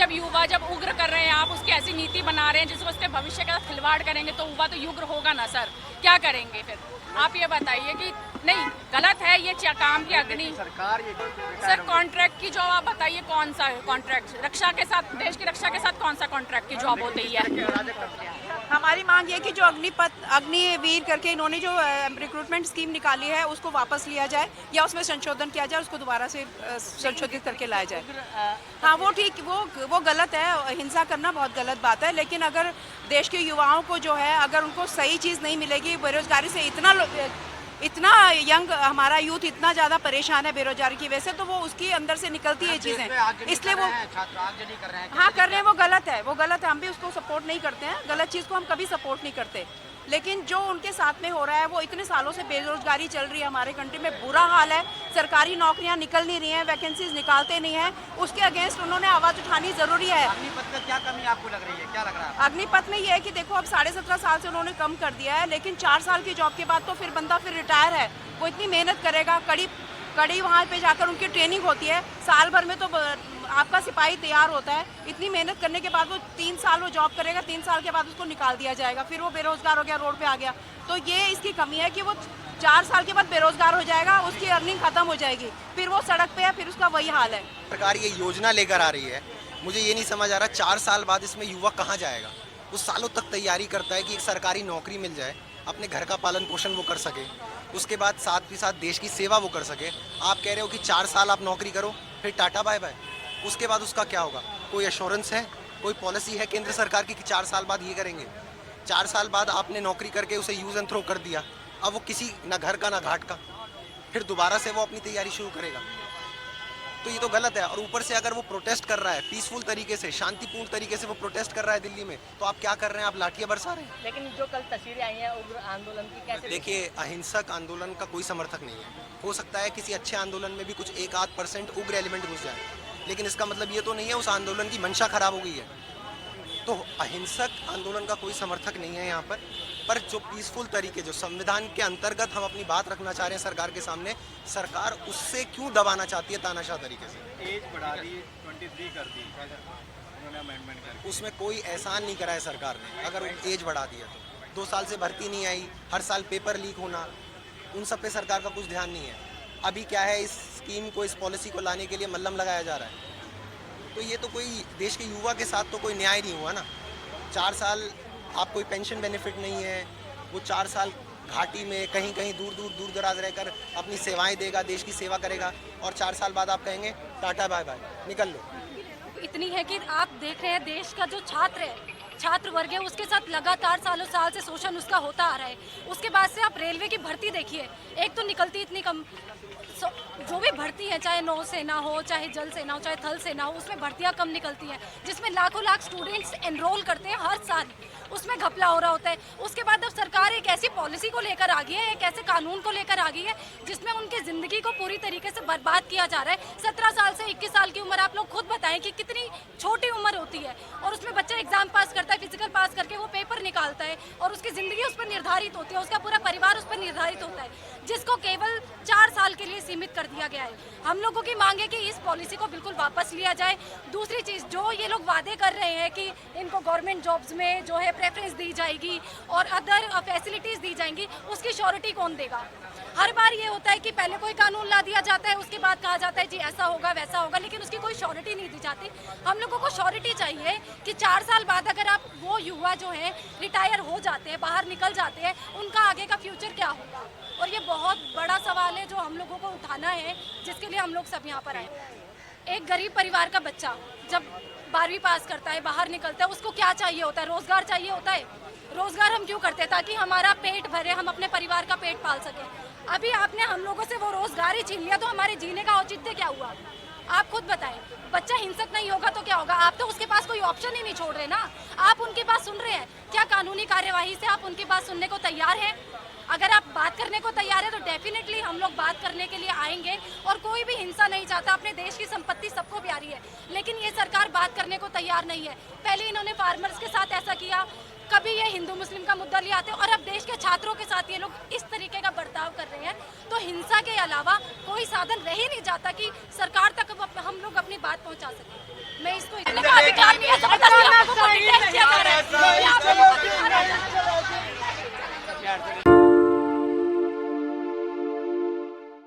जब युवा जब उग्र कर रहे हैं, आप उसकी ऐसी नीति बना रहे हैं जिसमें उसके भविष्य का खिलवाड़ करेंगे, तो युवा तो उग्र होगा ना सर। क्या करेंगे फिर आप ये बताइए कि नहीं गलत है ये काम की अग्नि सरकार ये सर। कॉन्ट्रैक्ट की जॉब आप बताइए कौन सा कॉन्ट्रैक्ट रक्षा के साथ, देश की रक्षा के साथ कौन सा कॉन्ट्रैक्ट की जॉब होती है? हमारी मांग ये कि जो अग्निवीर करके इन्होंने जो रिक्रूटमेंट स्कीम निकाली है उसको वापस लिया जाए या उसमें संशोधन किया जाए, उसको दोबारा से संशोधित करके लाया जाए। हाँ वो ठीक, वो गलत है, हिंसा करना बहुत गलत बात है, लेकिन अगर देश के युवाओं को जो है अगर उनको सही चीज़ नहीं मिलेगी, बेरोजगारी से इतना यंग हमारा यूथ इतना ज़्यादा परेशान है बेरोजगारी की वजह से, तो वो उसकी अंदर से निकलती है चीज़ें, इसलिए वो छात्र आगजनी कर रहे हैं। हाँ कर रहे हैं, वो गलत है, वो गलत है, हम भी उसको सपोर्ट नहीं करते हैं, गलत चीज़ को हम कभी सपोर्ट नहीं करते। लेकिन जो उनके साथ में हो रहा है, वो इतने सालों से बेरोजगारी चल रही है हमारे कंट्री में, बुरा हाल है, सरकारी नौकरियां निकल नहीं रही हैं, वैकेंसीज निकालते नहीं हैं, उसके अगेंस्ट उन्होंने आवाज़ उठानी ज़रूरी है। अग्निपथ में क्या कमी आपको लग रही है, क्या लग रहा है? अग्निपथ में ये है कि देखो अब 17.5 साल से उन्होंने कम कर दिया है, लेकिन 4 साल की जॉब के बाद तो फिर बंदा फिर रिटायर है, वो इतनी मेहनत करेगा, कड़ी वहाँ पे जाकर उनकी ट्रेनिंग होती है, साल भर में तो आपका सिपाही तैयार होता है, इतनी मेहनत करने के बाद वो 3 साल वो जॉब करेगा, 3 साल के बाद उसको निकाल दिया जाएगा, फिर वो बेरोजगार हो गया, रोड पे आ गया। तो ये इसकी कमी है कि वो 4 साल के बाद बेरोजगार हो जाएगा, उसकी अर्निंग खत्म हो जाएगी, फिर वो सड़क पे है, फिर उसका वही हाल है। सरकार ये योजना लेकर आ रही है, मुझे ये नहीं समझ आ रहा 4 साल बाद इसमें युवा कहाँ जाएगा। वो सालों तक तैयारी करता है कि एक सरकारी नौकरी मिल जाए, अपने घर का पालन पोषण वो कर सके, उसके बाद साथ ही साथ देश की सेवा वो कर सके। आप कह रहे हो कि 4 साल आप नौकरी करो फिर टाटा बाय बाय, उसके बाद उसका क्या होगा? कोई एश्योरेंस है, कोई पॉलिसी है केंद्र सरकार की कि 4 साल बाद ये करेंगे? 4 साल बाद आपने नौकरी करके उसे यूज़ एंड थ्रो कर दिया, अब वो किसी ना घर का ना घाट का, फिर दोबारा से वो अपनी तैयारी शुरू करेगा, तो ये तो गलत है। और ऊपर से अगर वो प्रोटेस्ट कर रहा है पीसफुल तरीके से, शांतिपूर्ण तरीके से वो प्रोटेस्ट कर रहा है दिल्ली में, तो आप क्या कर रहे हैं? आप लाठियां बरसा रहे हैं। लेकिन जो कल तस्वीरें आई हैं उग्र आंदोलन की, कैसे देखिए, अहिंसक आंदोलन का कोई समर्थक नहीं है। हो सकता है किसी अच्छे आंदोलन में भी कुछ 1-8% उग्र एलिमेंट घुस जाए, लेकिन इसका मतलब ये तो नहीं है उस आंदोलन की मंशा खराब हो गई है। तो अहिंसक आंदोलन का कोई समर्थक नहीं है यहाँ पर जो पीसफुल तरीके, जो संविधान के अंतर्गत हम अपनी बात रखना चाह रहे हैं सरकार के सामने, सरकार उससे क्यों दबाना चाहती है तानाशाह तरीके से? एज बढ़ा दी, 23 कर दी उन्होंने अमेंडमेंट करके। उसमें कोई एहसान नहीं करा है सरकार ने, अगर एज बढ़ा दिया तो 2 साल से भर्ती नहीं आई, हर साल पेपर लीक होना, उन सब पे सरकार का कुछ ध्यान नहीं है। अभी क्या है, इस स्कीम को, इस पॉलिसी को लाने के लिए मल्लम लगाया जा रहा है, तो ये तो कोई देश के युवा के साथ तो कोई न्याय नहीं हुआ ना। 4 साल आप कोई पेंशन बेनिफिट नहीं है, वो 4 साल घाटी में कहीं कहीं दूर दराज रहकर अपनी सेवाएं देगा, देश की सेवा करेगा, और 4 साल बाद आप कहेंगे टाटा बाय बाय, निकल लो। इतनी है कि आप देख रहे हैं देश का जो छात्र वर्ग है उसके साथ लगातार साल से शोषण उसका होता आ रहा है। उसके बाद से आप रेलवे की भर्ती देखिए, एक तो निकलती इतनी कम, जो भी भर्ती है, चाहे नौसेना हो, चाहे जल सेना हो, चाहे थल सेना हो, उसमें भर्तियां कम निकलती हैं, जिसमें लाख स्टूडेंट्स एनरोल करते हैं हर साल, उसमें घपला हो रहा होता है। उसके बाद अब सरकार एक ऐसी पॉलिसी को लेकर आ गई है, एक ऐसे कानून को लेकर आ गई है जिसमें उनकी ज़िंदगी को पूरी तरीके से बर्बाद किया जा रहा है। 17 साल से 21 साल की उम्र, आप लोग खुद बताएं कि कितनी छोटी उम्र होती है, और उसमें बच्चा एग्जाम पास करता है, फिजिकल पास करके वो पेपर निकालता है, और उसकी ज़िंदगी उस पर निर्धारित होती है, उसका पूरा परिवार उस पर निर्धारित होता है, जिसको केवल 4 साल के लिए सीमित कर दिया गया है। हम लोगों की मांग है कि इस पॉलिसी को बिल्कुल वापस लिया जाए। दूसरी चीज़, जो ये लोग वादे कर रहे हैं कि इनको गवर्नमेंट जॉब्स में जो है प्रेफरेंस दी जाएगी और अदर फैसिलिटीज़ दी जाएंगी, उसकी श्योरिटी कौन देगा? हर बार ये होता है कि पहले कोई कानून ला दिया जाता है, उसके बाद कहा जाता है जी ऐसा होगा वैसा होगा, लेकिन उसकी कोई श्योरिटी नहीं दी जाती। हम लोगों को श्योरिटी चाहिए कि 4 साल बाद अगर आप वो युवा जो हैं रिटायर हो जाते हैं, बाहर निकल जाते हैं, उनका आगे का फ्यूचर क्या होगा? और ये बहुत बड़ा सवाल है जो हम लोगों को उठाना है, जिसके लिए हम लोग सब यहाँ पर आए। एक गरीब परिवार का बच्चा जब 12वीं पास करता है, बाहर निकलता है, उसको क्या चाहिए होता है? रोजगार चाहिए होता है। रोजगार हम क्यों करते हैं? ताकि हमारा पेट भरे, हम अपने परिवार का पेट पाल सकें। अभी आपने हम लोगों से वो रोजगार ही छीन लिया, तो हमारे जीने का औचित्य क्या हुआ? आप खुद बताएं। बच्चा हिंसक नहीं होगा तो क्या होगा? आप तो उसके पास कोई ऑप्शन ही नहीं छोड़ रहे ना, आप उनकी बात सुन रहे हैं। क्या कानूनी कार्यवाही से आप उनकी बात सुनने को तैयार हैं? अगर आप बात करने को तैयार है तो डेफिनेटली हम लोग बात करने के लिए आएंगे, और कोई भी हिंसा नहीं चाहता, अपने देश की संपत्ति सबको प्यारी है, लेकिन ये सरकार बात करने को तैयार नहीं है। पहले इन्होंने फार्मर्स के साथ ऐसा किया, कभी ये हिंदू मुस्लिम का मुद्दा ले आते, और अब देश के छात्रों के साथ ये लोग इस तरीके का बर्ताव कर रहे हैं। तो हिंसा के अलावा कोई साधन रह ही नहीं जाता कि सरकार तक हम लोग अपनी बात पहुंचा सके। मैं इसको इतना का अधिकार नहीं है, जबरदस्ती हमको डिटेन किया जा रहा है। यहाँ पे